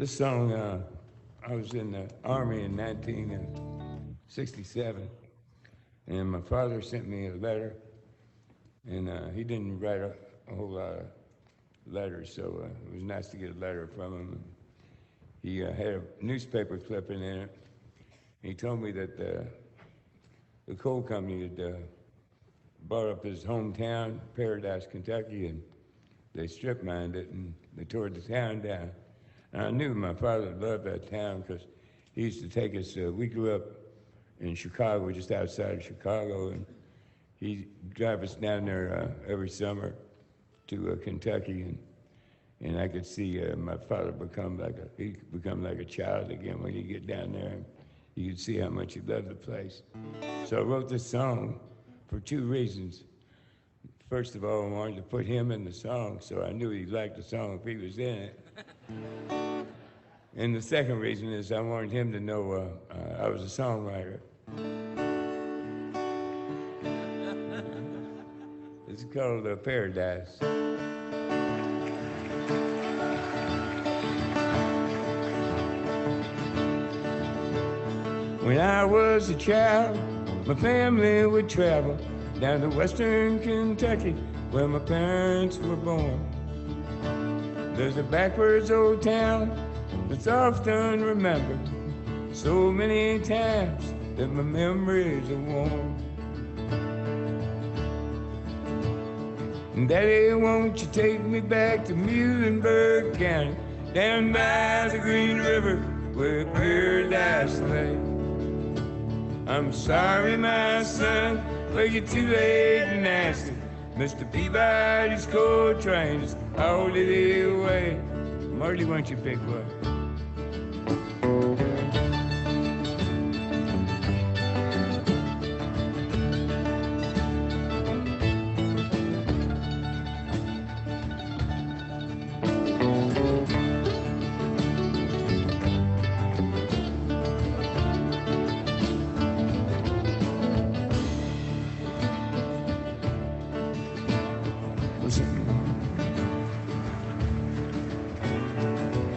This song, I was in the Army in 1967, and my father sent me a letter, and he didn't write a whole lot of letters, so it was nice to get a letter from him. He had a newspaper clipping in it. He told me that the coal company had bought up his hometown, Paradise, Kentucky, and they strip mined it and they tore the town down. And I knew my father loved that town because he used to take us. We grew up in Chicago, just outside of Chicago, and he'd drive us down there every summer to Kentucky, and I could see my father become like a child again when you get down there. And you could see how much he loved the place. So I wrote this song for two reasons. First of all, I wanted to put him in the song, so I knew he'd like the song if he was in it. And the second reason is I wanted him to know I was a songwriter. It's called Paradise. When I was a child, my family would travel down to western Kentucky, where my parents were born. There's a backwards old town that's often remembered so many times that my memories are worn. And Daddy, won't you take me back to Muhlenberg County, down by the Green River where Paradise lay? I'm sorry, my son, but you're too late and nasty. Mr. Peabody's coal train is all the way. Marty, why don't you pick one?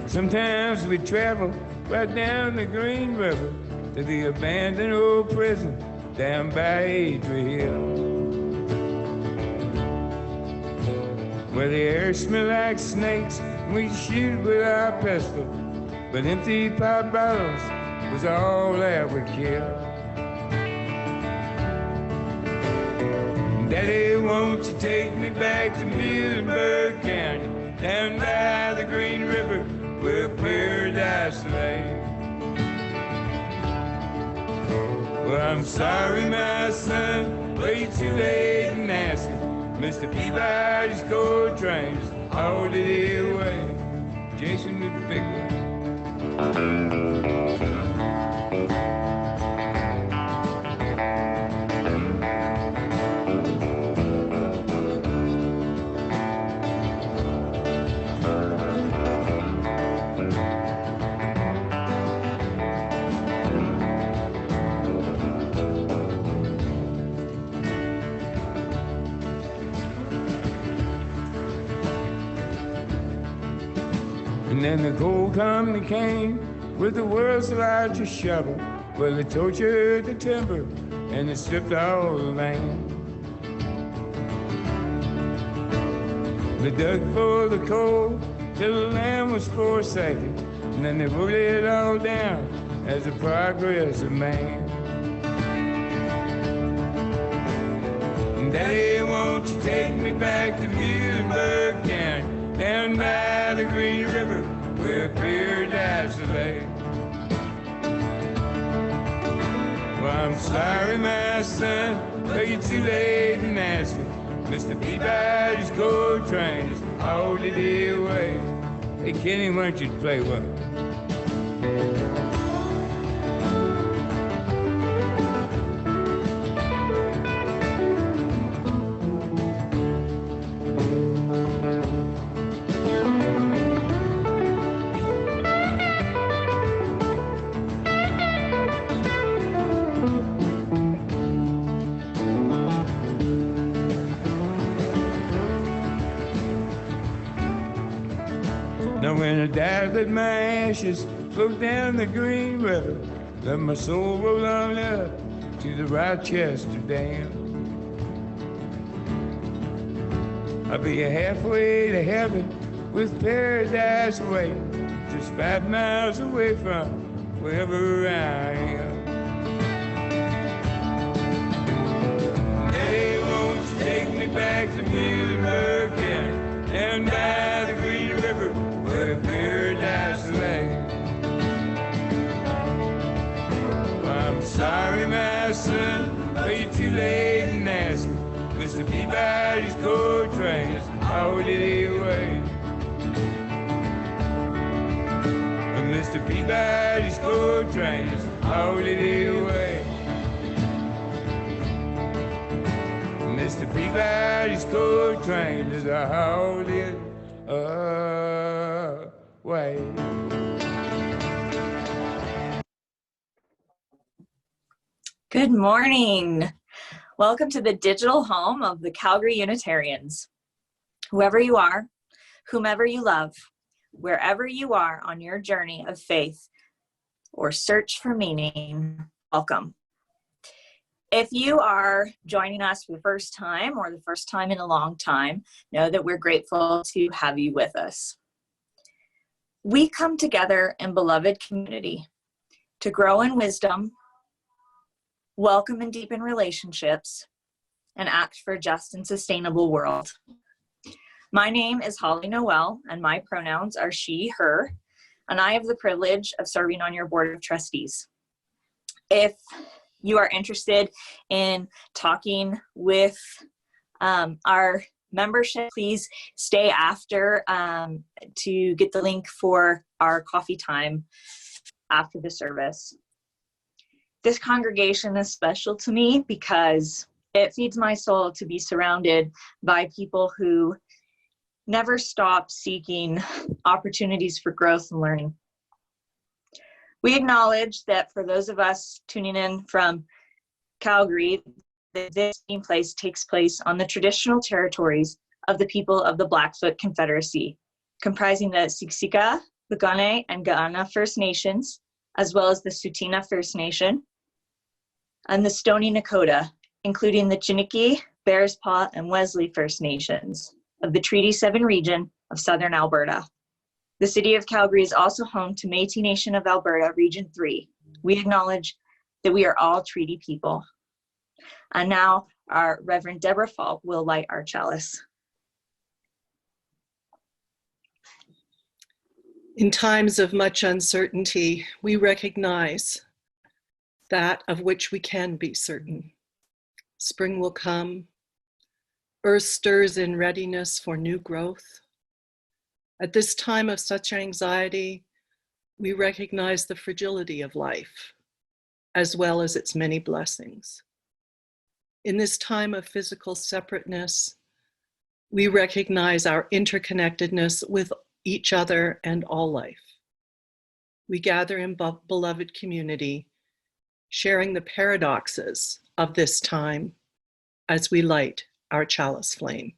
Sometimes we travel right down the Green River to the abandoned old prison down by Adria Hill, where the air smelled like snakes and we shoot with our pistol, but empty pop bottles was all that would kill. Daddy, won't you take me back to Muhlenberg County, down by the Green River where Paradise lay? Well, I'm sorry, my son, but you're too late and nasty. Mr. Peabody's coal trains all the day away. Jason with the big one. And then the coal company came with the world's largest shovel, where they tortured the timber and they stripped all the land. They dug for the coal till the land was forsaken, and then they wrote it all down as the progress of man. And Daddy, won't you take me back to Muhlenberg County, down by the Green River where Paradise lay? Well, I'm sorry, my son, but you're too late and nasty. Mr. Peabody's coal train is all the day away. Hey, Kenny, why don't you play one? Now when I die, let my ashes float down the Green River. Let my soul roll on up to the Rochester Dam. I'll be halfway to heaven with paradise waiting, just 5 miles away from wherever I am. Hey, won't you take me back to Middleburg County and by the Green River where paradise lay? I'm sorry, my son, but you're too late in asking. Mr. Peabody's coal train is already away. Mr. Peabody's coal train is already away. Mr. Peabody's coal train is already away. Good morning. Welcome to the digital home of the Calgary Unitarians. Whoever you are, whomever you love, wherever you are on your journey of faith or search for meaning, welcome. If you are joining us for the first time or the first time in a long time, know that we're grateful to have you with us. We come together in beloved community to grow in wisdom, welcome and deepen relationships, and act for a just and sustainable world. My name is Holly Noel, and my pronouns are she, her, and I have the privilege of serving on your board of trustees. If you are interested in talking with our membership, please stay after to get the link for our coffee time after the service. This congregation is special to me because it feeds my soul to be surrounded by people who never stop seeking opportunities for growth and learning. We acknowledge that for those of us tuning in from Calgary, that this meeting place takes place on the traditional territories of the people of the Blackfoot Confederacy, comprising the Siksika, Piikani, and Kainai First Nations, as well as the Tsuut'ina First Nation, and the Stoney Nakoda, including the Chiniki, Bearspaw, and Wesley First Nations of the Treaty 7 region of southern Alberta. The city of Calgary is also home to Métis Nation of Alberta, Region 3. We acknowledge that we are all treaty people. And now our Reverend Deborah Falk will light our chalice. In times of much uncertainty, we recognize that of which we can be certain. Spring will come. Earth stirs in readiness for new growth. At this time of such anxiety, we recognize the fragility of life, as well as its many blessings. In this time of physical separateness, we recognize our interconnectedness with each other and all life. We gather in beloved community, sharing the paradoxes of this time as we light our chalice flame.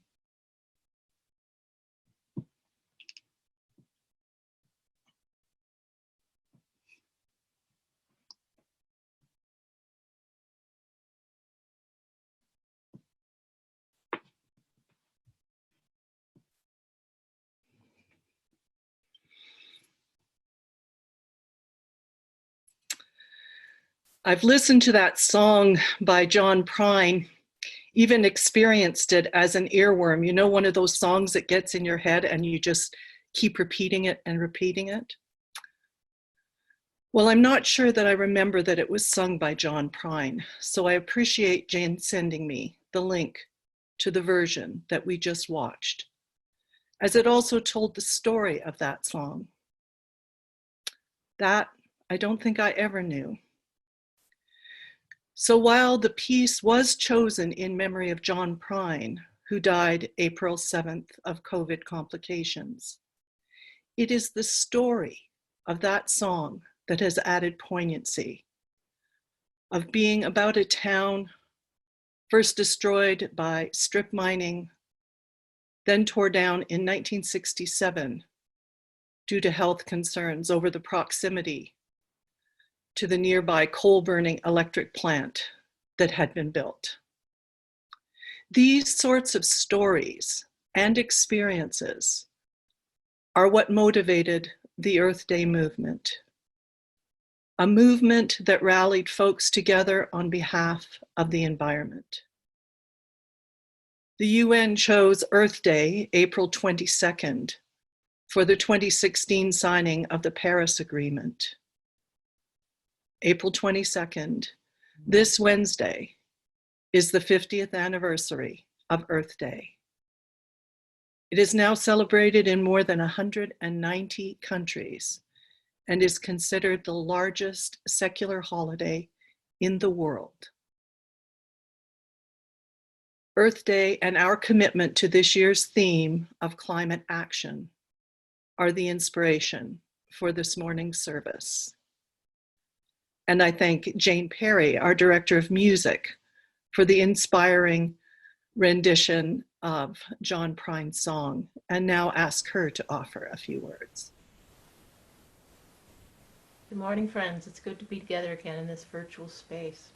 I've listened to that song by John Prine, even experienced it as an earworm. You know, one of those songs that gets in your head and you just keep repeating it and repeating it? Well, I'm not sure that I remember that it was sung by John Prine, so I appreciate Jane sending me the link to the version that we just watched, as it also told the story of that song. That I don't think I ever knew. So while the piece was chosen in memory of John Prine, who died April 7th of COVID complications, it is the story of that song that has added poignancy, of being about a town first destroyed by strip mining, then tore down in 1967 due to health concerns over the proximity to the nearby coal-burning electric plant that had been built. These sorts of stories and experiences are what motivated the Earth Day movement, a movement that rallied folks together on behalf of the environment. The UN chose Earth Day, April 22nd, for the 2016 signing of the Paris Agreement. April 22nd, this Wednesday, is the 50th anniversary of Earth Day. It is now celebrated in more than 190 countries and is considered the largest secular holiday in the world. Earth Day and our commitment to this year's theme of climate action are the inspiration for this morning's service. And I thank Jane Perry, our Director of Music, for the inspiring rendition of John Prine's song, and now ask her to offer a few words. Good morning, friends. It's good to be together again in this virtual space.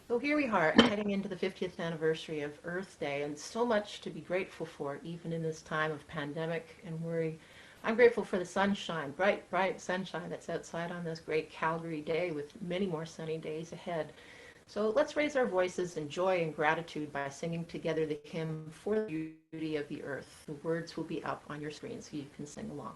So here we are, heading into the 50th anniversary of Earth Day, and so much to be grateful for, even in this time of pandemic and worry. I'm grateful for the sunshine, bright, bright sunshine that's outside on this great Calgary day with many more sunny days ahead. So let's raise our voices in joy and gratitude by singing together the hymn For the Beauty of the Earth. The words will be up on your screen so you can sing along.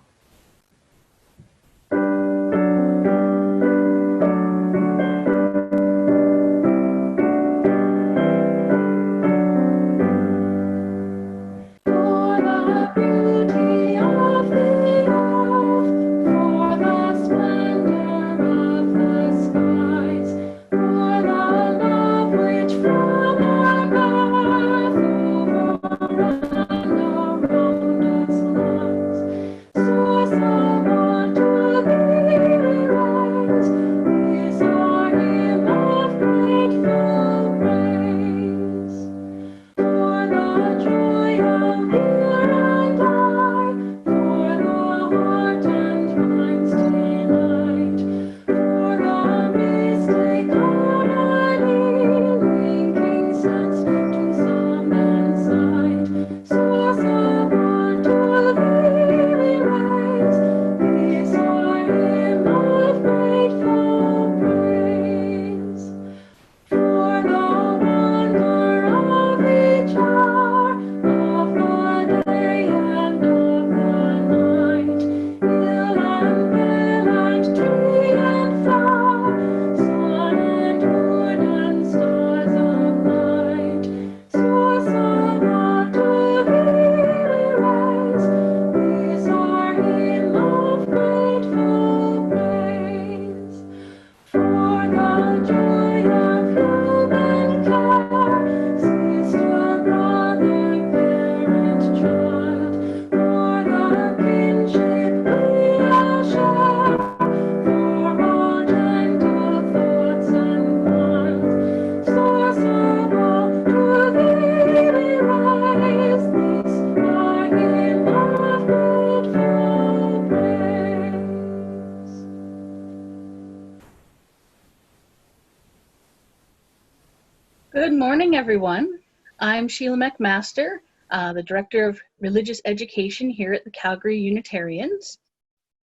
Good morning, everyone. I'm Sheila McMaster, the Director of Religious Education here at the Calgary Unitarians.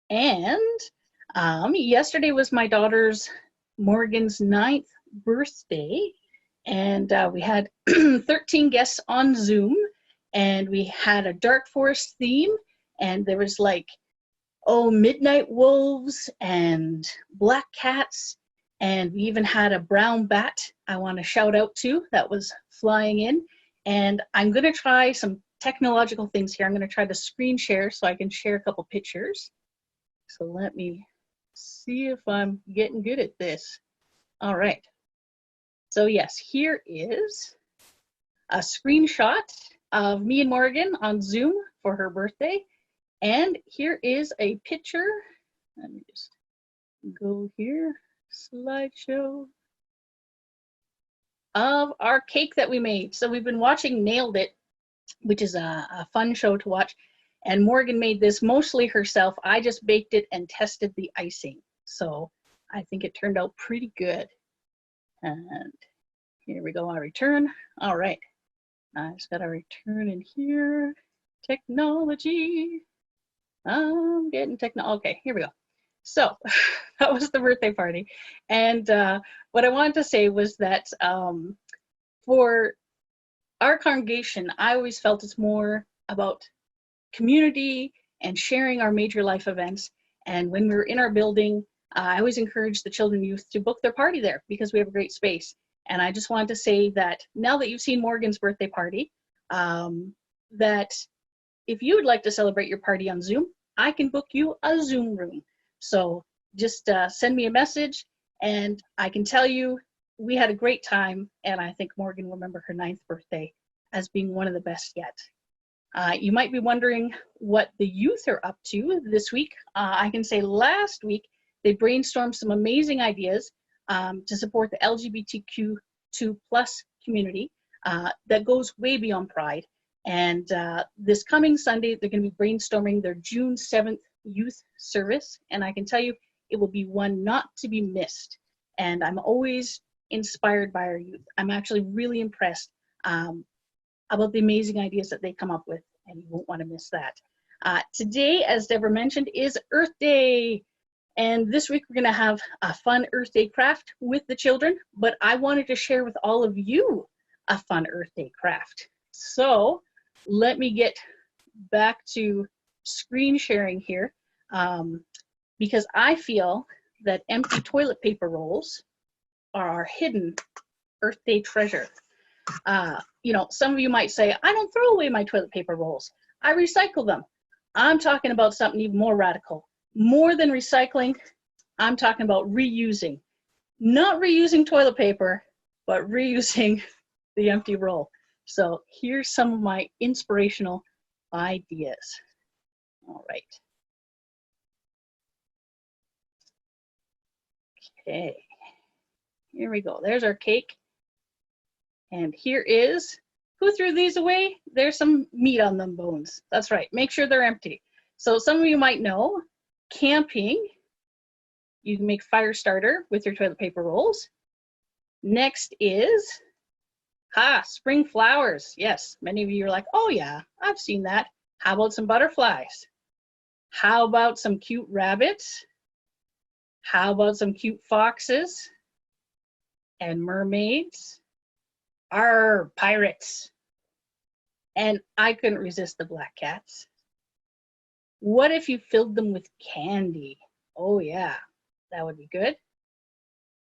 And yesterday was my daughter's Morgan's 9th birthday, and we had 13 guests on Zoom, and we had a dark forest theme, and there was like, midnight wolves and black cats, and we even had a brown bat I want to shout out to that was flying in. And I'm going to try some technological things here. I'm going to try to screen share so I can share a couple pictures. So let me see if I'm getting good at this. All right. So yes, here is a screenshot of me and Morgan on Zoom for her birthday. And here is a picture. Let me just go here. Slideshow of our cake that we made. So we've been watching Nailed It, which is a fun show to watch. And Morgan made this mostly herself. I just baked it and tested the icing. So I think it turned out pretty good. And here we go, I return. All right, I just gotta return in here. Technology, I'm getting okay, here we go. So that was the birthday party. And what I wanted to say was that for our congregation, I always felt it's more about community and sharing our major life events. And when we were in our building, I always encourage the children and youth to book their party there because we have a great space. And I just wanted to say that now that you've seen Morgan's birthday party, that if you would like to celebrate your party on Zoom, I can book you a Zoom room. So just send me a message and I can tell you we had a great time, and I think Morgan will remember her 9th birthday as being one of the best yet. You might be wondering what the youth are up to this week. I can say last week they brainstormed some amazing ideas to support the LGBTQ2+ community that goes way beyond Pride. And this coming Sunday, they're going to be brainstorming their June 7th youth service. And I can tell you, it will be one not to be missed. And I'm always inspired by our youth. I'm actually really impressed about the amazing ideas that they come up with, and you won't want to miss that. Today, as Deborah mentioned, is Earth Day. And this week we're going to have a fun Earth Day craft with the children, but I wanted to share with all of you a fun Earth Day craft. So let me get back to screen sharing here because I feel that empty toilet paper rolls are our hidden Earth Day treasure. You know, some of you might say, I don't throw away my toilet paper rolls. I recycle them. I'm talking about something even more radical. More than recycling, I'm talking about reusing. Not reusing toilet paper, but reusing the empty roll. So here's some of my inspirational ideas. All right. Okay, here we go. There's our cake. And here is, who threw these away? There's some meat on them bones. That's right, make sure they're empty. So some of you might know, camping, you can make fire starter with your toilet paper rolls. Next is, spring flowers. Yes, many of you are like, oh yeah, I've seen that. How about some butterflies? How about some cute rabbits? How about some cute foxes and mermaids? Pirates. And I couldn't resist the black cats. What if you filled them with candy? Oh yeah, that would be good.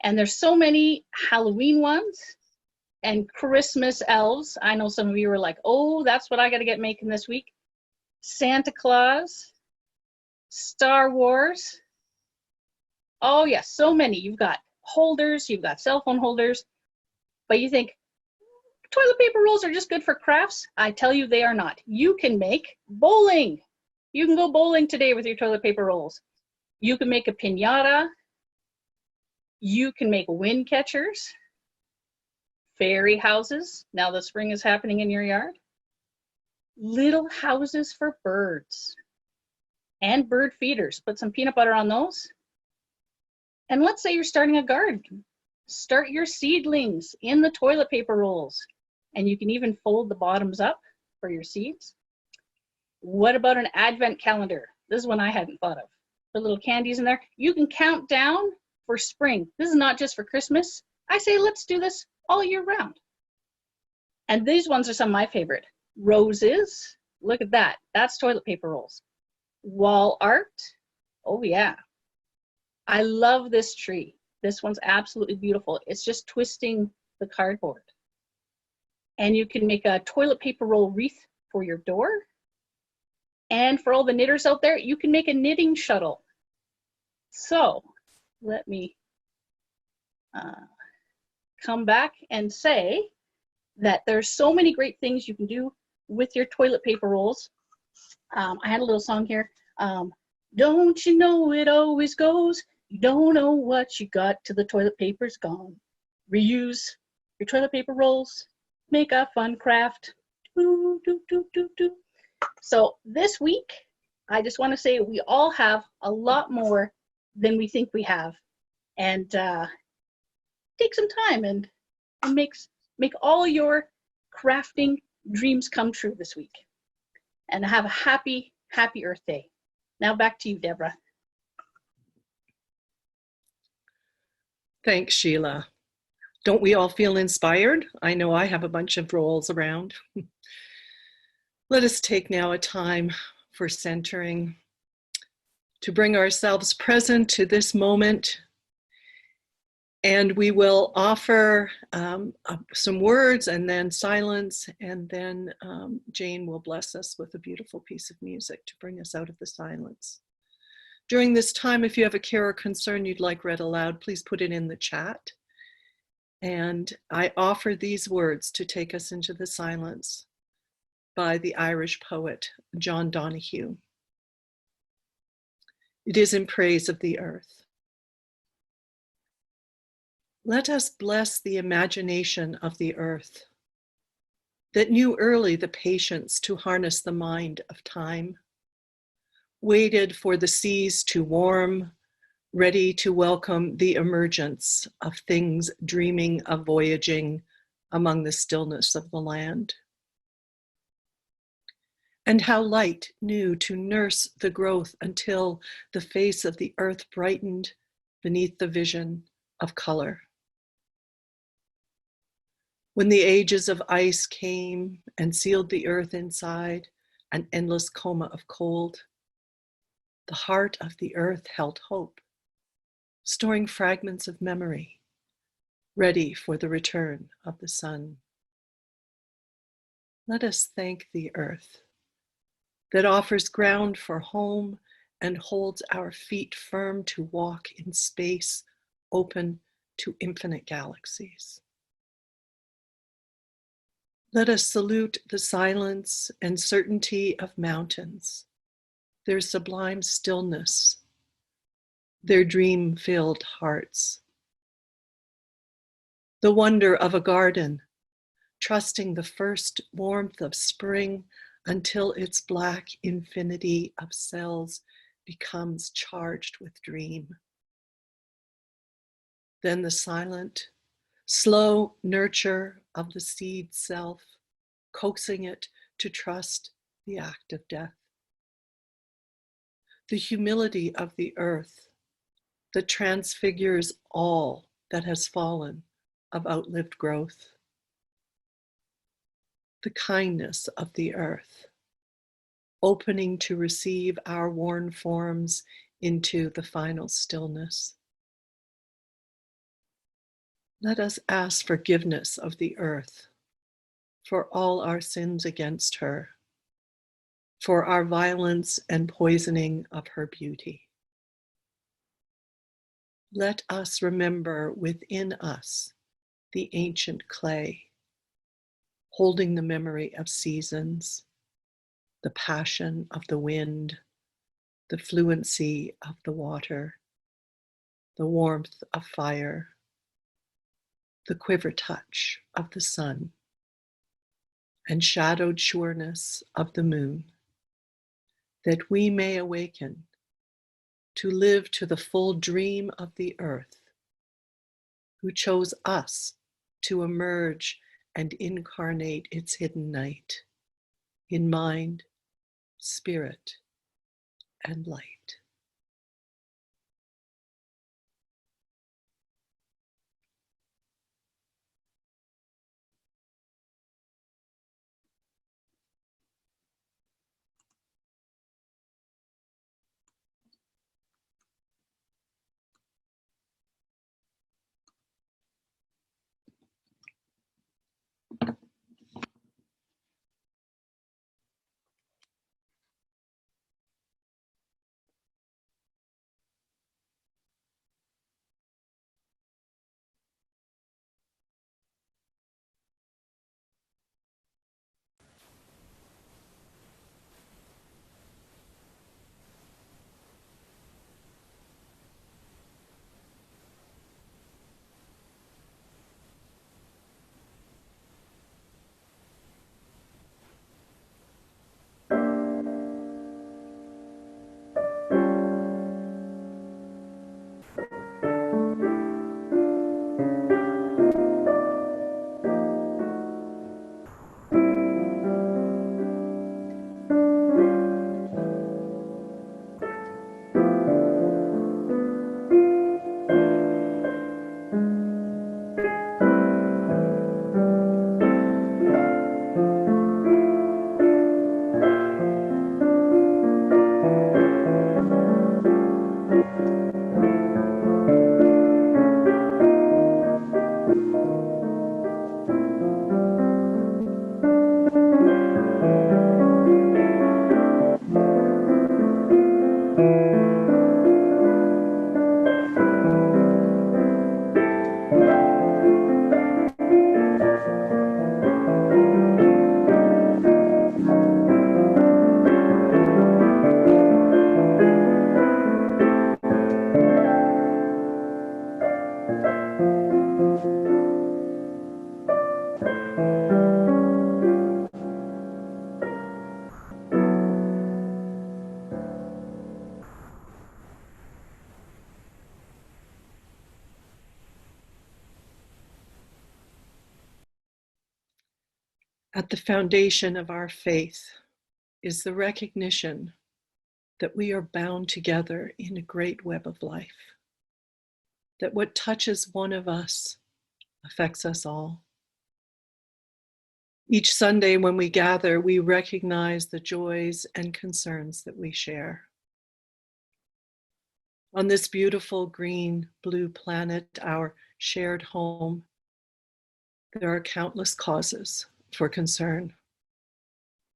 And there's so many Halloween ones and Christmas elves. I know some of you are like, oh, that's what I got to get making this week. Santa Claus, Star Wars. Oh yes, so many. You've got holders, you've got cell phone holders, but you think toilet paper rolls are just good for crafts? I tell you they are not. You can make bowling. You can go bowling today with your toilet paper rolls. You can make a piñata. You can make wind catchers, fairy houses. Now the spring is happening in your yard. Little houses for birds and bird feeders. Put some peanut butter on those. And let's say you're starting a garden. Start your seedlings in the toilet paper rolls. And you can even fold the bottoms up for your seeds. What about an advent calendar? This is one I hadn't thought of. Put little candies in there. You can count down for spring. This is not just for Christmas. I say let's do this all year round. And these ones are some of my favorite. Roses. Look at that. That's toilet paper rolls. Wall art. Oh yeah. I love this tree. This one's absolutely beautiful. It's just twisting the cardboard. And you can make a toilet paper roll wreath for your door. And for all the knitters out there, you can make a knitting shuttle. So let me come back and say that there's so many great things you can do with your toilet paper rolls. I had a little song here. Don't you know it always goes? You don't know what you got till the toilet paper's gone. Reuse your toilet paper rolls. Make a fun craft. Do, do, do, do, do. So this week, I just want to say we all have a lot more than we think we have. And take some time and make all your crafting dreams come true this week. And have a happy, happy Earth Day. Now back to you, Deborah. Thanks, Sheila. Don't we all feel inspired? I know I have a bunch of rolls around. Let us take now a time for centering, to bring ourselves present to this moment. And we will offer some words and then silence, and then Jane will bless us with a beautiful piece of music to bring us out of the silence. During this time, if you have a care or concern you'd like read aloud, please put it in the chat. And I offer these words to take us into the silence by the Irish poet John Donahue. It is in praise of the earth. Let us bless the imagination of the earth that knew early the patience to harness the mind of time, waited for the seas to warm, ready to welcome the emergence of things dreaming of voyaging among the stillness of the land. And how light knew to nurse the growth until the face of the earth brightened beneath the vision of color. When the ages of ice came and sealed the earth inside an endless coma of cold, the heart of the earth held hope, storing fragments of memory, ready for the return of the sun. Let us thank the earth that offers ground for home and holds our feet firm to walk in space open to infinite galaxies. Let us salute the silence and certainty of mountains, their sublime stillness, their dream-filled hearts. The wonder of a garden, trusting the first warmth of spring until its black infinity of cells becomes charged with dream. Then the silent, slow nurture of the seed self, coaxing it to trust the act of death. The humility of the earth that transfigures all that has fallen of outlived growth. The kindness of the earth, opening to receive our worn forms into the final stillness. Let us ask forgiveness of the earth for all our sins against her, for our violence and poisoning of her beauty. Let us remember within us the ancient clay, holding the memory of seasons, the passion of the wind, the fluency of the water, the warmth of fire, the quiver touch of the sun, and shadowed sureness of the moon, that we may awaken to live to the full dream of the earth, who chose us to emerge and incarnate its hidden night in mind, spirit, and light. At the foundation of our faith is the recognition that we are bound together in a great web of life, that what touches one of us affects us all. Each Sunday when we gather, we recognize the joys and concerns that we share. On this beautiful green, blue planet, our shared home, there are countless causes for concern,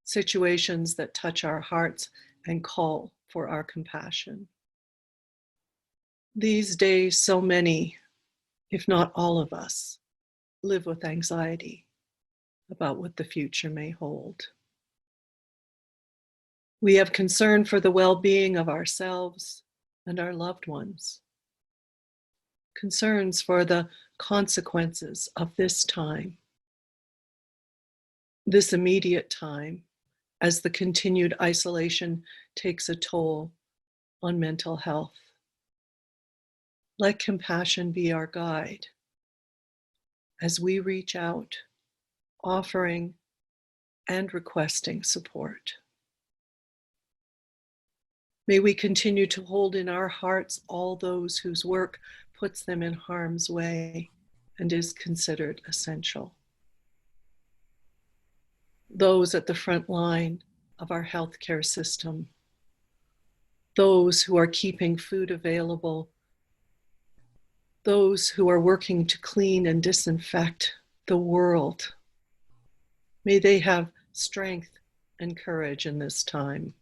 situations that touch our hearts and call for our compassion. These days, so many, if not all of us, live with anxiety about what the future may hold. We have concern for the well-being of ourselves and our loved ones, concerns for the consequences of this time, this immediate time, as the continued isolation takes a toll on mental health. Let compassion be our guide as we reach out, offering and requesting support. May we continue to hold in our hearts all those whose work puts them in harm's way and is considered essential. Those at the front line of our healthcare system, those who are keeping food available, those who are working to clean and disinfect the world. May they have strength and courage in this time.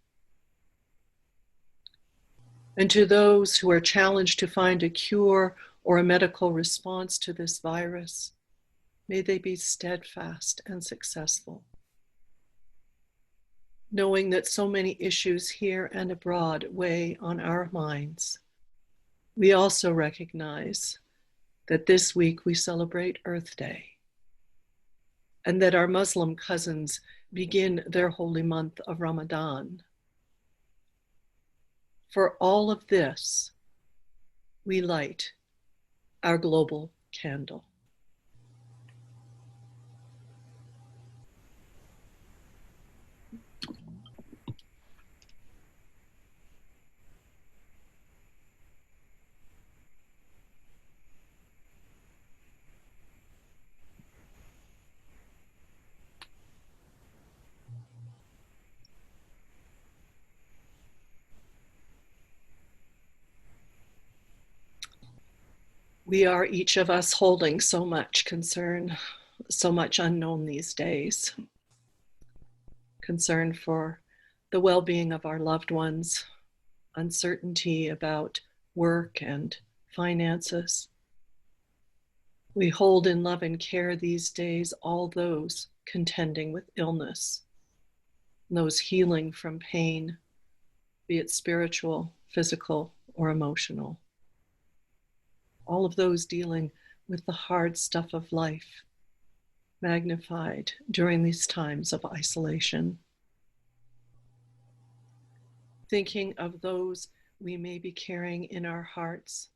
And to those who are challenged to find a cure or a medical response to this virus, may they be steadfast and successful. Knowing that so many issues here and abroad weigh on our minds, we also recognize that this week we celebrate Earth Day, and that our Muslim cousins begin their holy month of Ramadan. For all of this, we light our global candle. We are each of us holding so much concern, so much unknown these days. Concern for the well-being of our loved ones, uncertainty about work and finances. We hold in love and care these days all those contending with illness, those healing from pain, be it spiritual, physical, or emotional. All of those dealing with the hard stuff of life, magnified during these times of isolation. Thinking of those we may be carrying in our hearts,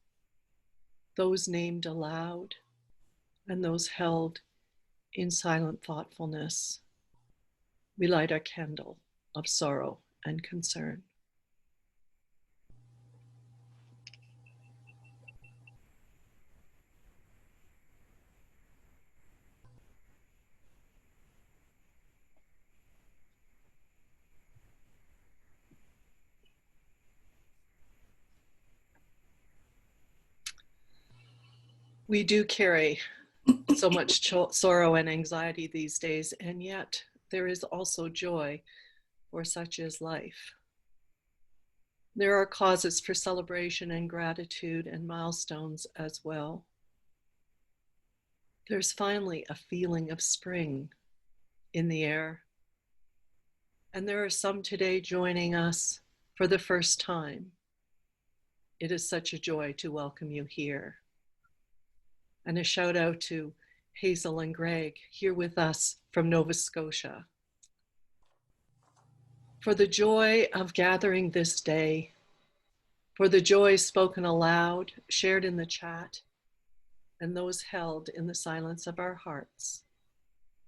those named aloud, and those held in silent thoughtfulness, we light our candle of sorrow and concern. We do carry so much sorrow and anxiety these days, and yet there is also joy, for such is life. There are causes for celebration and gratitude and milestones as well. There's finally a feeling of spring in the air, and there are some today joining us for the first time. It is such a joy to welcome you here. And a shout out to Hazel and Greg here with us from Nova Scotia. For the joy of gathering this day, for the joy spoken aloud, shared in the chat, and those held in the silence of our hearts,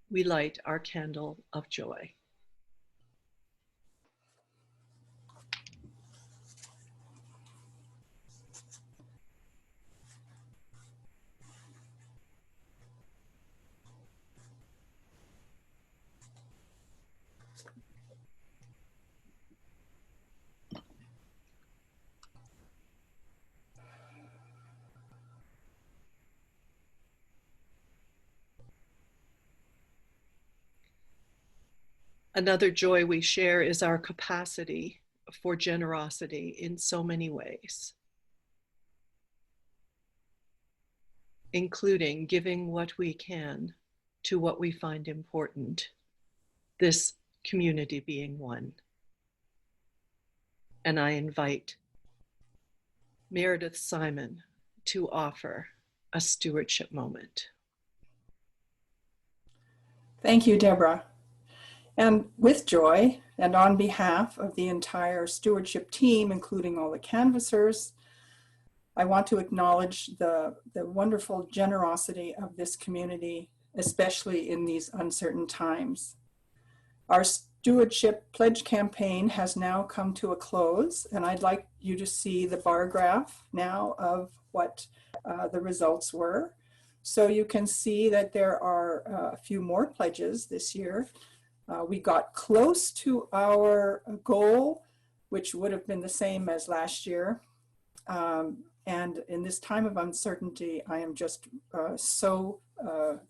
we light our candle of joy. Another joy we share is our capacity for generosity in so many ways, including giving what we can to what we find important, this community being one. And I invite Meredith Simon to offer a stewardship moment. Thank you, Deborah. And with joy, and on behalf of the entire stewardship team, including all the canvassers, I want to acknowledge the wonderful generosity of this community, especially in these uncertain times. Our stewardship pledge campaign has now come to a close, and I'd like you to see the bar graph now of what the results were. So you can see that there are a few more pledges this year. We got close to our goal, which would have been the same as last year. And in this time of uncertainty, I am just so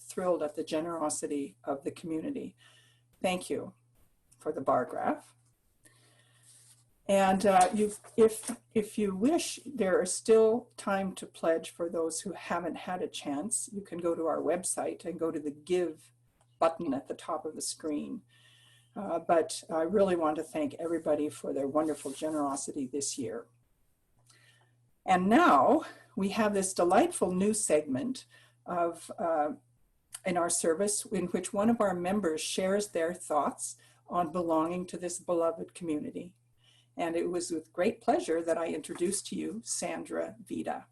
thrilled at the generosity of the community. Thank you for the bar graph. And if you wish, there is still time to pledge for those who haven't had a chance. You can go to our website and go to the Give button at the top of the screen. But I really want to thank everybody for their wonderful generosity this year. And now we have this delightful new segment of in our service in which one of our members shares their thoughts on belonging to this beloved community. And it was with great pleasure that I introduced to you Sandra Vida.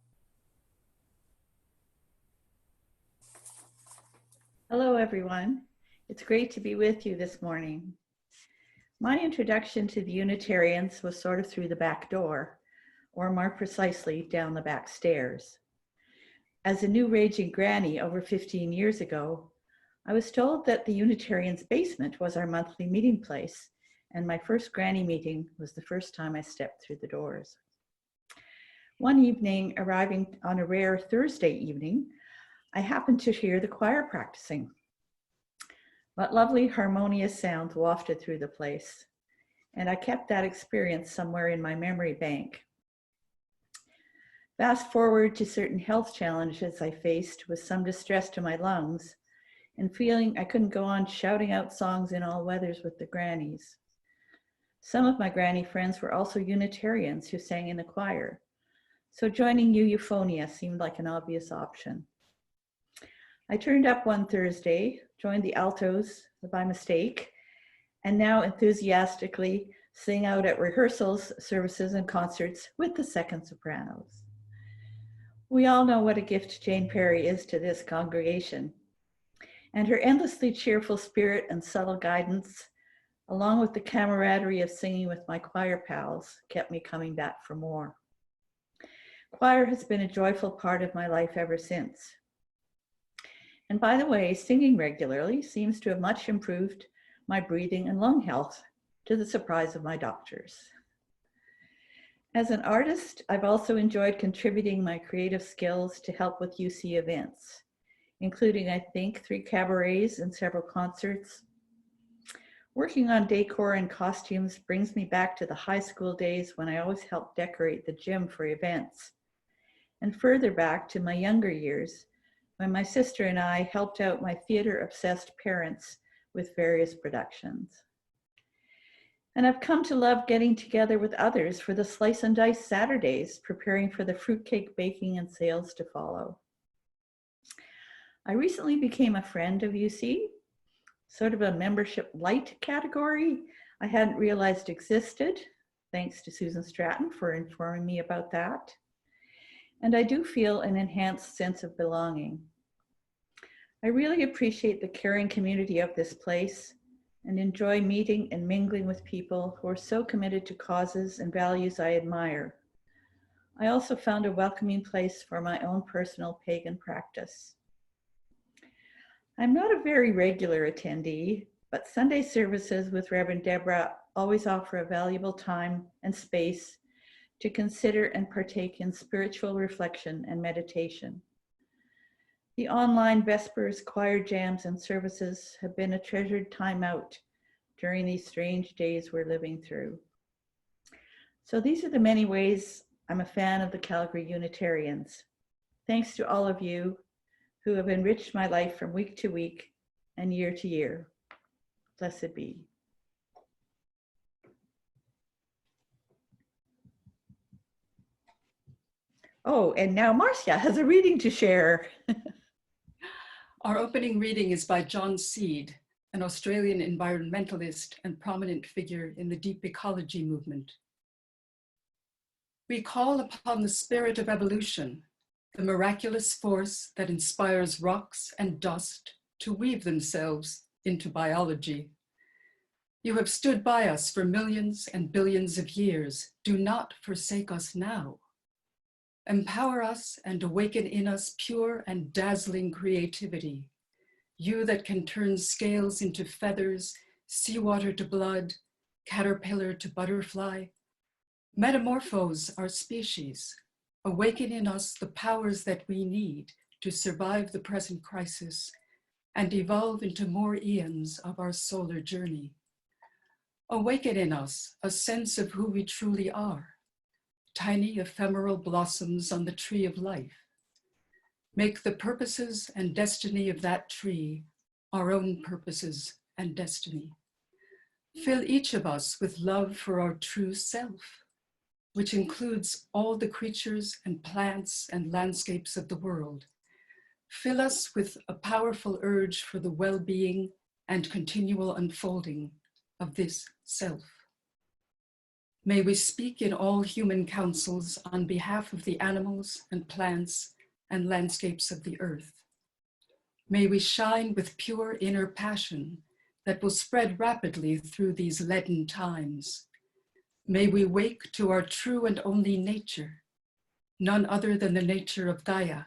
Hello, everyone. It's great to be with you this morning. My introduction to the Unitarians was sort of through the back door, or more precisely, down the back stairs. As a new raging granny over 15 years ago, I was told that the Unitarians' basement was our monthly meeting place, and my first granny meeting was the first time I stepped through the doors. One evening, arriving on a rare Thursday evening, I happened to hear the choir practicing. What lovely harmonious sounds wafted through the place, and I kept that experience somewhere in my memory bank. Fast forward to certain health challenges I faced with some distress to my lungs and feeling I couldn't go on shouting out songs in all weathers with the grannies. Some of my granny friends were also Unitarians who sang in the choir, so joining Euphonia seemed like an obvious option. I turned up one Thursday, joined the altos by mistake, and now enthusiastically sing out at rehearsals, services, and concerts with the second sopranos. We all know what a gift Jane Perry is to this congregation, and her endlessly cheerful spirit and subtle guidance, along with the camaraderie of singing with my choir pals, kept me coming back for more. Choir has been a joyful part of my life ever since. And by the way, singing regularly seems to have much improved my breathing and lung health, to the surprise of my doctors. As an artist, I've also enjoyed contributing my creative skills to help with UC events, including, I think, 3 cabarets and several concerts. Working on decor and costumes brings me back to the high school days when I always helped decorate the gym for events, and further back to my younger years when my sister and I helped out my theater-obsessed parents with various productions. And I've come to love getting together with others for the Slice and Dice Saturdays, preparing for the fruitcake baking and sales to follow. I recently became a friend of UC, sort of a membership light category I hadn't realized existed. Thanks to Susan Stratton for informing me about that. And I do feel an enhanced sense of belonging. I really appreciate the caring community of this place and enjoy meeting and mingling with people who are so committed to causes and values I admire. I also found a welcoming place for my own personal pagan practice. I'm not a very regular attendee, but Sunday services with Reverend Deborah always offer a valuable time and space to consider and partake in spiritual reflection and meditation. The online Vespers, choir jams, and services have been a treasured time out during these strange days we're living through. So these are the many ways I'm a fan of the Calgary Unitarians. Thanks to all of you who have enriched my life from week to week and year to year. Blessed be. Oh, and now Marcia has a reading to share. Our opening reading is by John Seed, an Australian environmentalist and prominent figure in the deep ecology movement. We call upon the spirit of evolution, the miraculous force that inspires rocks and dust to weave themselves into biology. You have stood by us for millions and billions of years. Do not forsake us now. Empower us and awaken in us pure and dazzling creativity. You that can turn scales into feathers, seawater to blood, caterpillar to butterfly. Metamorphose our species. Awaken in us the powers that we need to survive the present crisis and evolve into more eons of our solar journey. Awaken in us a sense of who we truly are. Tiny ephemeral blossoms on the tree of life. Make the purposes and destiny of that tree our own purposes and destiny. Fill each of us with love for our true self, which includes all the creatures and plants and landscapes of the world. Fill us with a powerful urge for the well-being and continual unfolding of this self. May we speak in all human councils on behalf of the animals and plants and landscapes of the earth. May we shine with pure inner passion that will spread rapidly through these leaden times. May we wake to our true and only nature, none other than the nature of Gaia,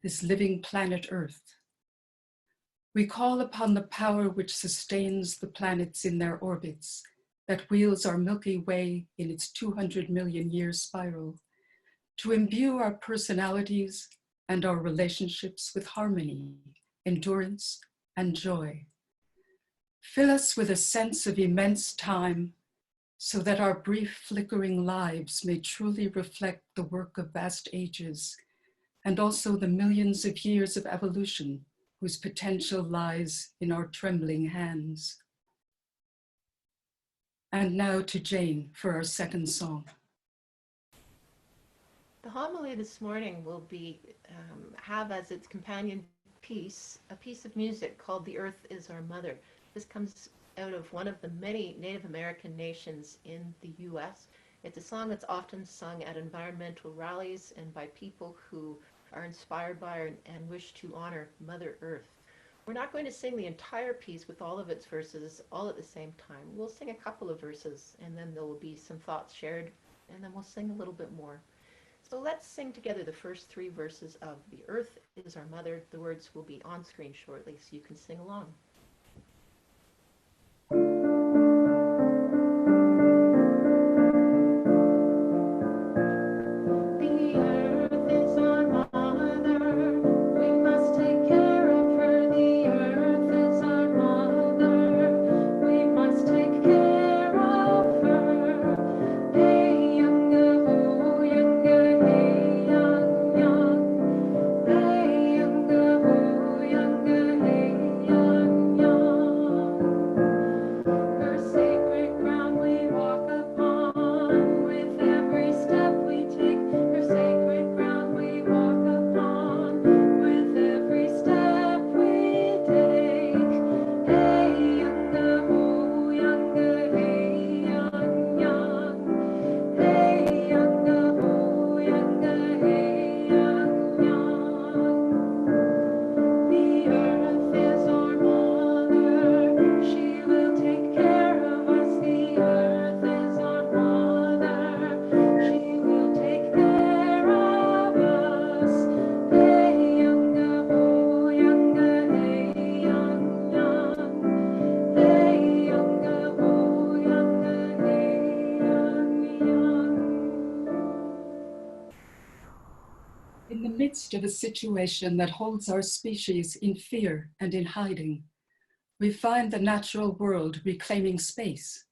this living planet Earth. We call upon the power which sustains the planets in their orbits, that wheels our Milky Way in its 200 million year spiral, to imbue our personalities and our relationships with harmony, endurance, and joy. Fill us with a sense of immense time so that our brief flickering lives may truly reflect the work of vast ages and also the millions of years of evolution whose potential lies in our trembling hands. And now to Jane for our second song. The homily this morning will have as its companion piece a piece of music called "The Earth is Our Mother." This comes out of one of the many Native American nations in the U.S. It's a song that's often sung at environmental rallies and by people who are inspired by and wish to honor Mother Earth. We're not going to sing the entire piece with all of its verses all at the same time. We'll sing a couple of verses and then there will be some thoughts shared and then we'll sing a little bit more. So let's sing together the first three verses of "The Earth is Our Mother." The words will be on screen shortly so you can sing along. situation that holds our species in fear and in hiding, we find the natural world reclaiming space.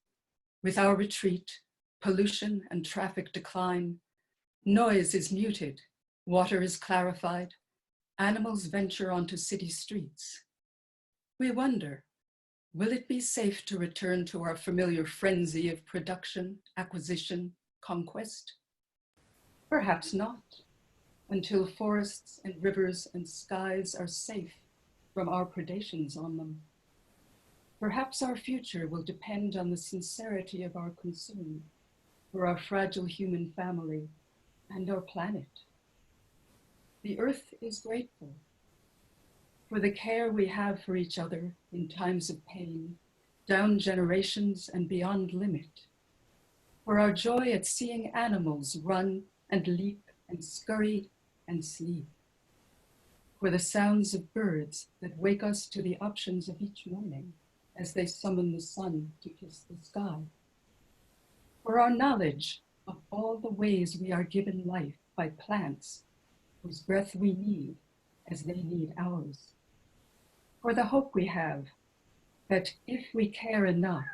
With our retreat, pollution and traffic decline, noise is muted, water is clarified, animals venture onto city streets. We wonder, will it be safe to return to our familiar frenzy of production, acquisition, conquest? Perhaps not, until forests and rivers and skies are safe from our predations on them. Perhaps our future will depend on the sincerity of our concern for our fragile human family and our planet. The earth is grateful for the care we have for each other in times of pain, down generations and beyond limit, for our joy at seeing animals run and leap and scurry and sleep, for the sounds of birds that wake us to the options of each morning as they summon the sun to kiss the sky, for our knowledge of all the ways we are given life by plants whose breath we need as they need ours, for the hope we have that if we care enough,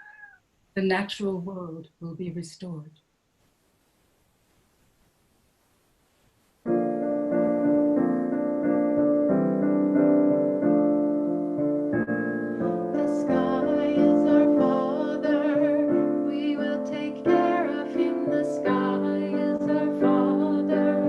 the natural world will be restored. The sky is our father, we will take care of him. The sky is our father,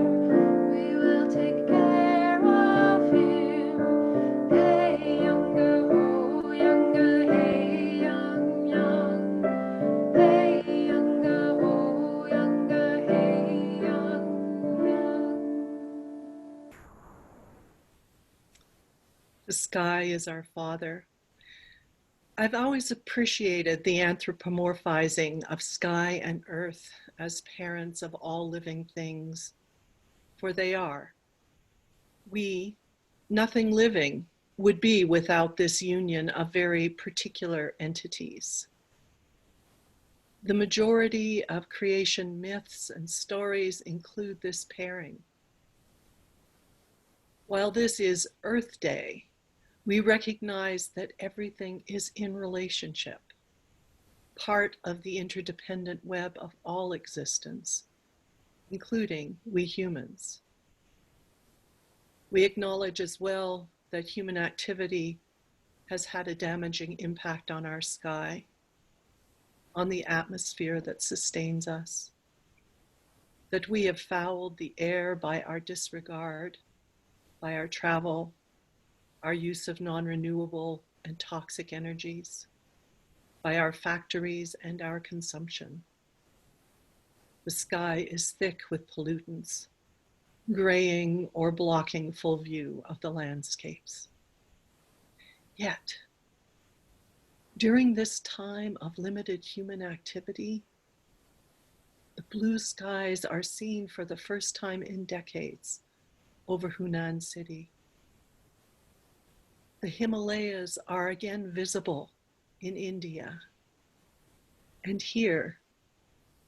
we will take care of him. Hey, younger, ho, younger, hey, young, young. Hey, younger, ho, younger, hey, young, young. The sky is our father. I've always appreciated the anthropomorphizing of sky and earth as parents of all living things, for they are. We, nothing living, would be without this union of very particular entities. The majority of creation myths and stories include this pairing. While this is Earth Day, we recognize that everything is in relationship, part of the interdependent web of all existence, including we humans. We acknowledge as well that human activity has had a damaging impact on our sky, on the atmosphere that sustains us, that we have fouled the air by our disregard, by our travel, our use of non-renewable and toxic energies, by our factories and our consumption. The sky is thick with pollutants, graying or blocking full view of the landscapes. Yet, during this time of limited human activity, the blue skies are seen for the first time in decades over Hunan City. The Himalayas are again visible in India. And here,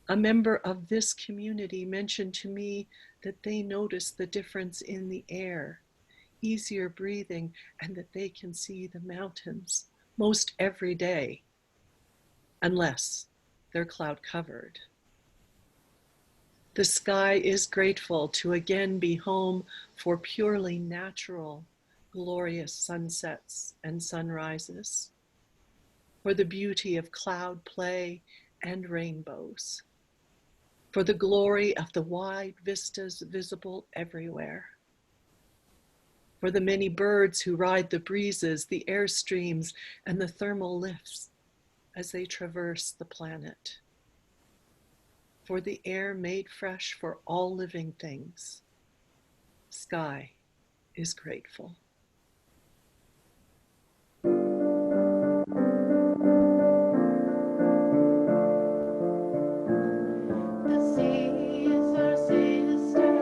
a member of this community mentioned to me that they notice the difference in the air, easier breathing, and that they can see the mountains most every day, unless they're cloud covered. The sky is grateful to again be home for purely natural, glorious sunsets and sunrises, for the beauty of cloud play and rainbows, for the glory of the wide vistas visible everywhere, for the many birds who ride the breezes, the airstreams, and the thermal lifts as they traverse the planet, for the air made fresh for all living things. Sky is grateful. The sea is our sister,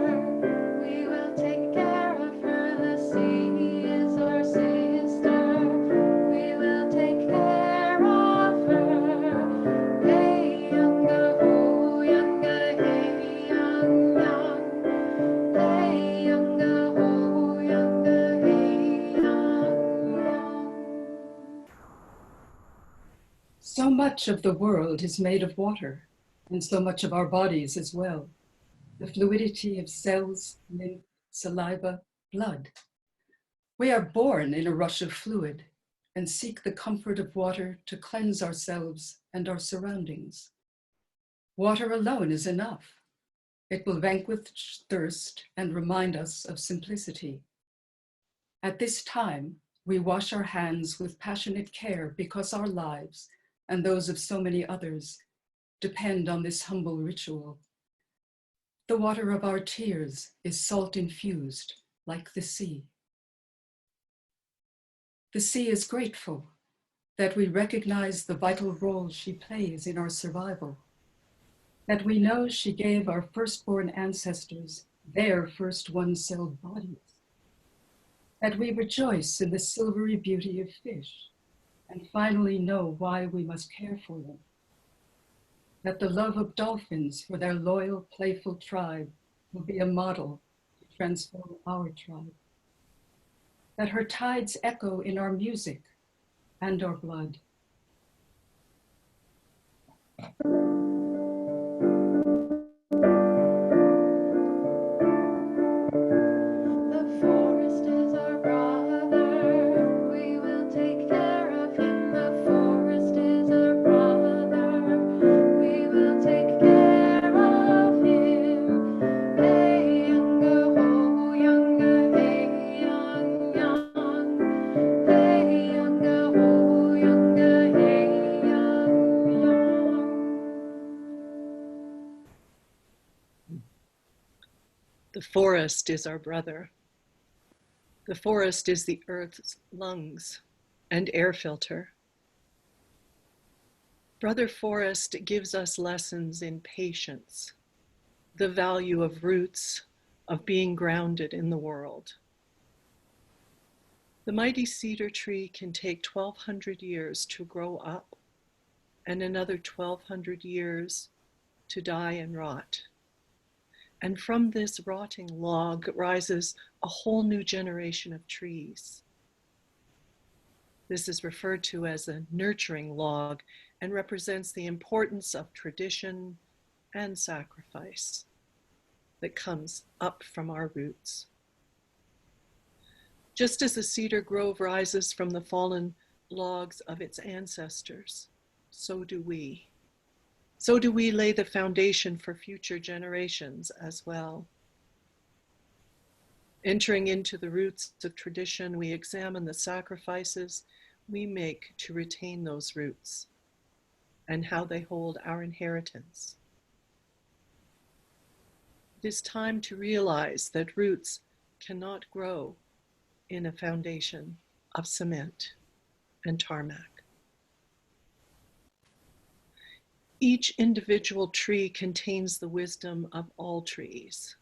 we will take care of her. The sea is our sister, we will take care of her. Hey, younger, ho, younger, hey, young, young. Hey, younger, ho, much of the world is made of water, and so much of our bodies as well. The fluidity of cells, lymph, saliva, blood. We are born in a rush of fluid and seek the comfort of water to cleanse ourselves and our surroundings. Water alone is enough. It will vanquish thirst and remind us of simplicity. At this time, we wash our hands with passionate care because our lives and those of so many others depend on this humble ritual. The water of our tears is salt infused, like the sea. The sea is grateful that we recognize the vital role she plays in our survival, that we know she gave our firstborn ancestors their first one-celled bodies, that we rejoice in the silvery beauty of fish and finally know why we must care for them, that the love of dolphins for their loyal, playful tribe will be a model to transform our tribe, that her tides echo in our music and our blood. The forest is our brother. We will take care of him. The forest is our brother. We will take care of him. Hey, younga, ho, younga, hey, young, young. Hey, younga, ho, younga, hey, young, young. The forest is our brother. The forest is the earth's lungs and air filter. Brother Forest gives us lessons in patience, the value of roots, of being grounded in the world. The mighty cedar tree can take 1,200 years to grow up and another 1,200 years to die and rot. And from this rotting log rises a whole new generation of trees. This is referred to as a nurturing log and represents the importance of tradition and sacrifice that comes up from our roots. Just as the cedar grove rises from the fallen logs of its ancestors, so do we. So do we lay the foundation for future generations as well. Entering into the roots of tradition, we examine the sacrifices we make to retain those roots and how they hold our inheritance. It is time to realize that roots cannot grow in a foundation of cement and tarmac. Each individual tree contains the wisdom of all trees,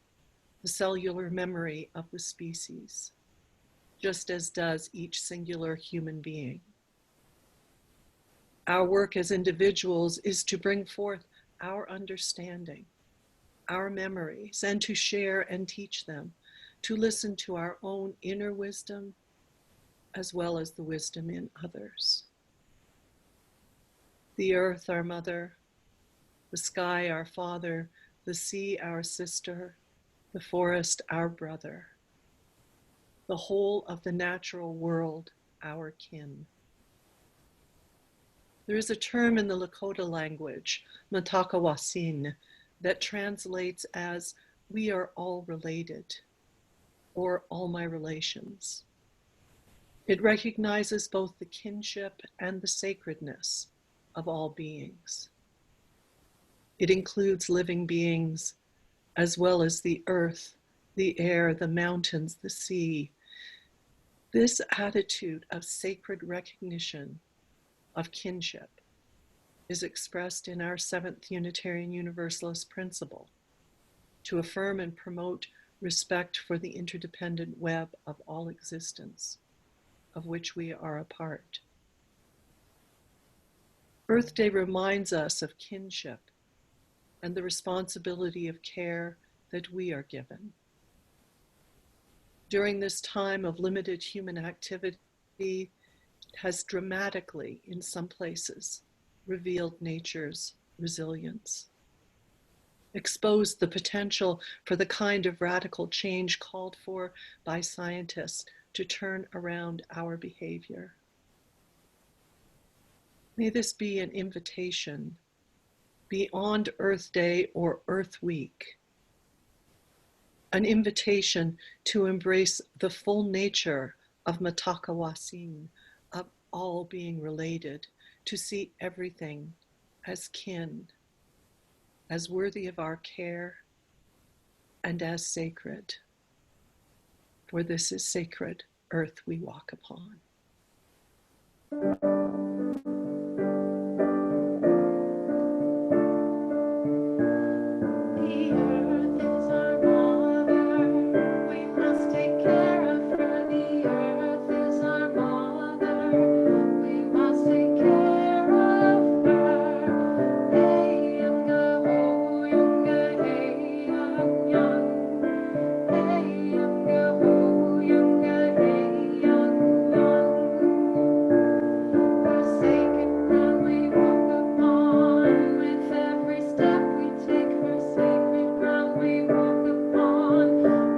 the cellular memory of the species, just as does each singular human being. Our work as individuals is to bring forth our understanding, our memories, and to share and teach them, to listen to our own inner wisdom as well as the wisdom in others. The earth, our mother, the sky, our father, the sea, our sister, the forest, our brother, the whole of the natural world, our kin. There is a term in the Lakota language, matakawasin, that translates as we are all related, or all my relations. It recognizes both the kinship and the sacredness of all beings. It includes living beings, as well as the earth, the air, the mountains, the sea. This attitude of sacred recognition of kinship is expressed in our Seventh Unitarian Universalist principle to affirm and promote respect for the interdependent web of all existence, of which we are a part. Earth Day reminds us of kinship and the responsibility of care that we are given. During this time of limited human activity, it has dramatically, in some places, revealed nature's resilience, exposed the potential for the kind of radical change called for by scientists to turn around our behavior. May this be an invitation beyond Earth Day or Earth Week, an invitation to embrace the full nature of Matakawasin, of all being related, to see everything as kin, as worthy of our care, and as sacred. For this is sacred earth we walk upon. The earth is our mother. We must take care of her. The earth is our mother. We must take care of her. Hey, younga, ho, younga, hey, young, young. Hey, younga, ho, younga, hey, young, young. Her sacred ground we walk upon. With every step we take, her sacred ground we walk upon.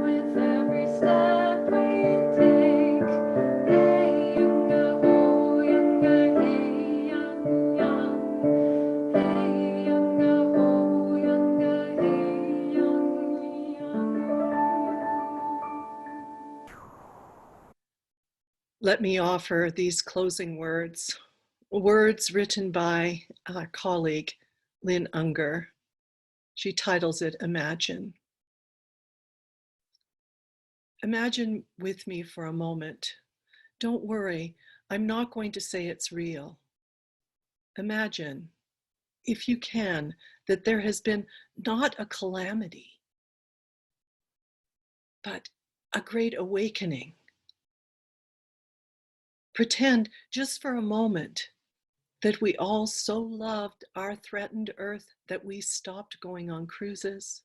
With every step we take. Hey, younga, ho, younga, hey, young, young. Hey, younga, ho, younga, hey, young, young. Let me offer these closing words, words written by our colleague, Lynn Unger. She titles it Imagine. Imagine with me for a moment. Don't worry, I'm not going to say it's real. Imagine, if you can, that there has been not a calamity, but a great awakening. Pretend just for a moment that we all so loved our threatened earth that we stopped going on cruises,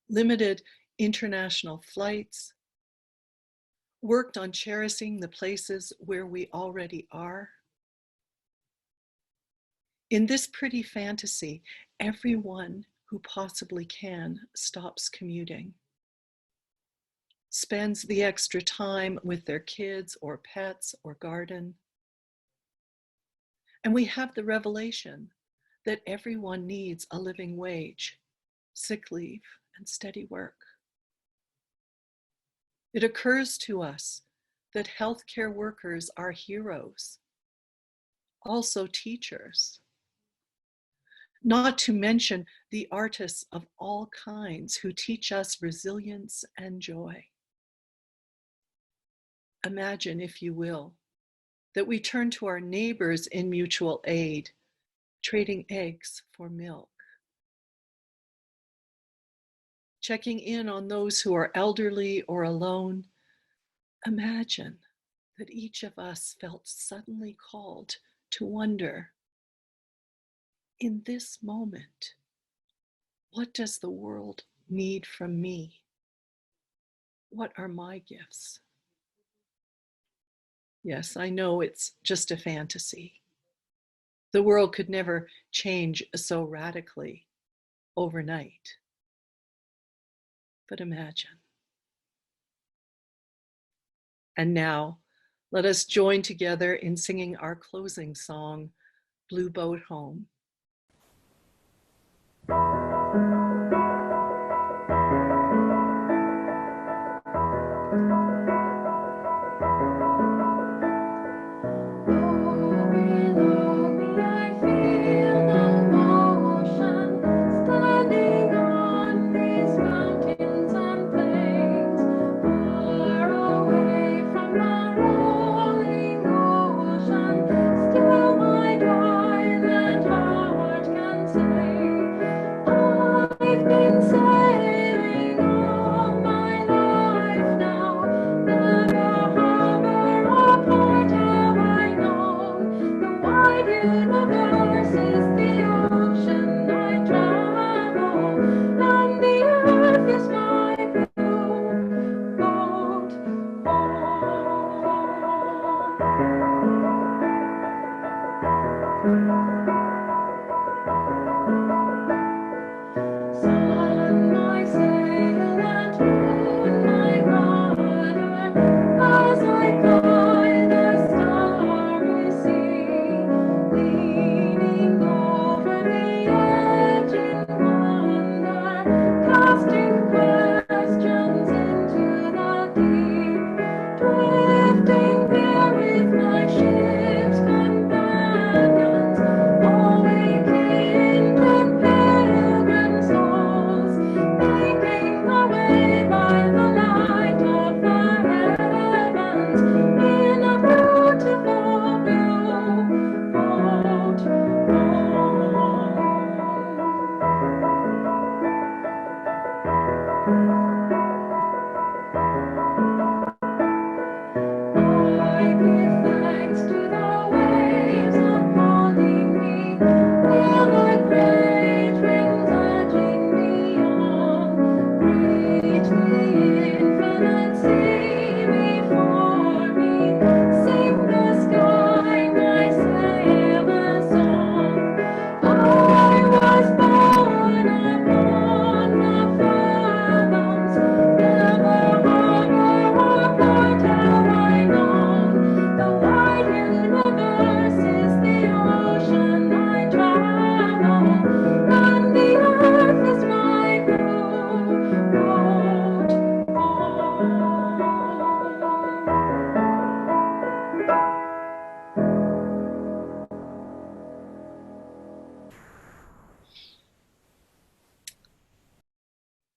limited international flights, worked on cherishing the places where we already are. In this pretty fantasy, everyone who possibly can stops commuting, spends the extra time with their kids or pets or garden. And we have the revelation that everyone needs a living wage, sick leave, and steady work. It occurs to us that healthcare workers are heroes, also teachers, not to mention the artists of all kinds who teach us resilience and joy. Imagine, if you will, that we turn to our neighbors in mutual aid, trading eggs for milk, checking in on those who are elderly or alone. Imagine that each of us felt suddenly called to wonder, in this moment, what does the world need from me? What are my gifts? Yes, I know it's just a fantasy. The world could never change so radically overnight. But imagine. And now, let us join together in singing our closing song, Blue Boat Home. Below me I feel no motion, standing on these mountains and plains, far away from the rolling ocean. Still my darling heart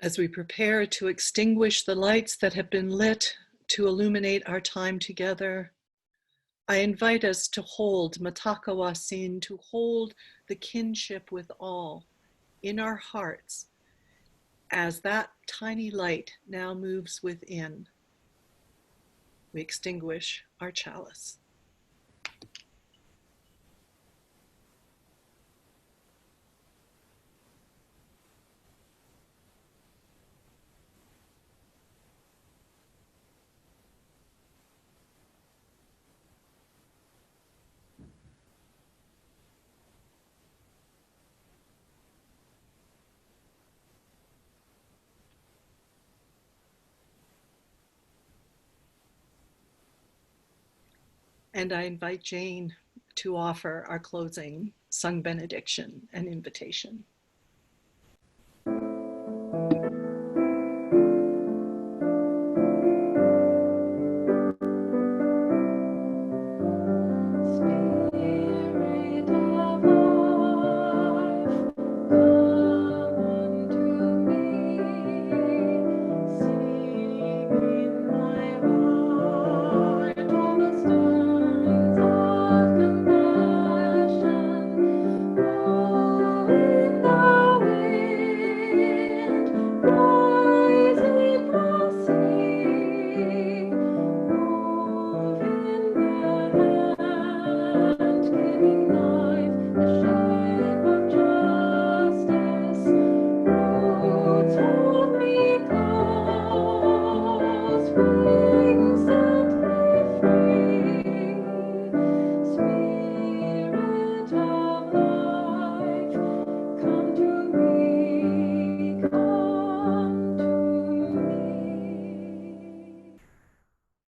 As we prepare to extinguish the lights that have been lit to illuminate our time together, I invite us to hold matakawasin, to hold the kinship with all in our hearts as that tiny light now moves within. We extinguish our chalice. And I invite Jane to offer our closing sung benediction and invitation.